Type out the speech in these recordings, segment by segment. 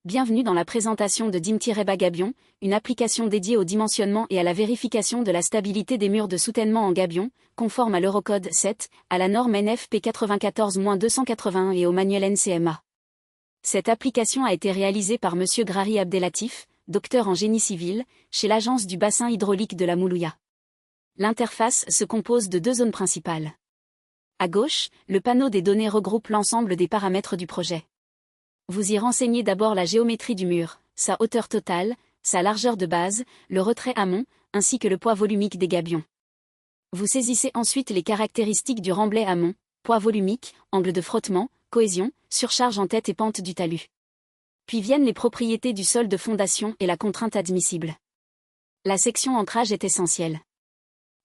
Bienvenue dans la présentation de Dim-Gabion, une application dédiée au dimensionnement et à la vérification de la stabilité des murs de soutènement en gabion, conforme à l'Eurocode 7, à la norme NFP 94-281 et au manuel NCMA. Cette application a été réalisée par M. Grary Abdellatif, docteur en génie civil, chez l'Agence du bassin hydraulique de la Moulouya. L'interface se compose de deux zones principales. À gauche, le panneau des données regroupe l'ensemble des paramètres du projet. Vous y renseignez d'abord la géométrie du mur, sa hauteur totale, sa largeur de base, le retrait amont, ainsi que le poids volumique des gabions. Vous saisissez ensuite les caractéristiques du remblai amont, poids volumique, angle de frottement, cohésion, surcharge en tête et pente du talus. Puis viennent les propriétés du sol de fondation et la contrainte admissible. La section ancrage est essentielle.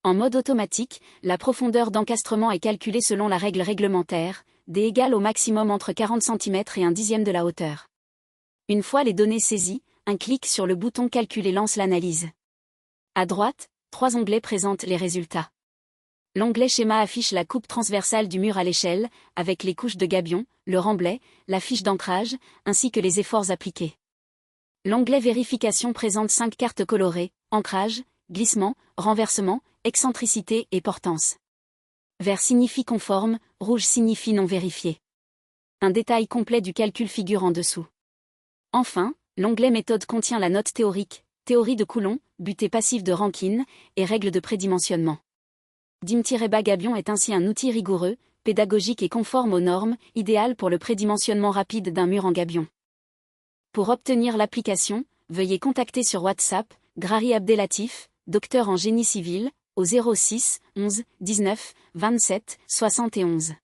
En mode automatique, la profondeur d'encastrement est calculée selon la règle réglementaire, D égale au maximum entre 40 cm et 1/10 de la hauteur. Une fois les données saisies, un clic sur le bouton Calculer lance l'analyse. À droite, 3 onglets présentent les résultats. L'onglet Schéma affiche la coupe transversale du mur à l'échelle, avec les couches de gabion, le remblai, la fiche d'ancrage, ainsi que les efforts appliqués. L'onglet Vérification présente 5 cartes colorées, ancrage, glissement, renversement, excentricité et portance. Vert signifie conforme, rouge signifie non vérifié. Un détail complet du calcul figure en dessous. Enfin, l'onglet Méthode contient la note théorique, théorie de Coulomb, butée passive de Rankine, et règles de prédimensionnement. Dim-Gabion est ainsi un outil rigoureux, pédagogique et conforme aux normes, idéal pour le prédimensionnement rapide d'un mur en gabion. Pour obtenir l'application, veuillez contacter sur WhatsApp, Grary Abdellatif, docteur en génie civil, au 06 11 19 27 71.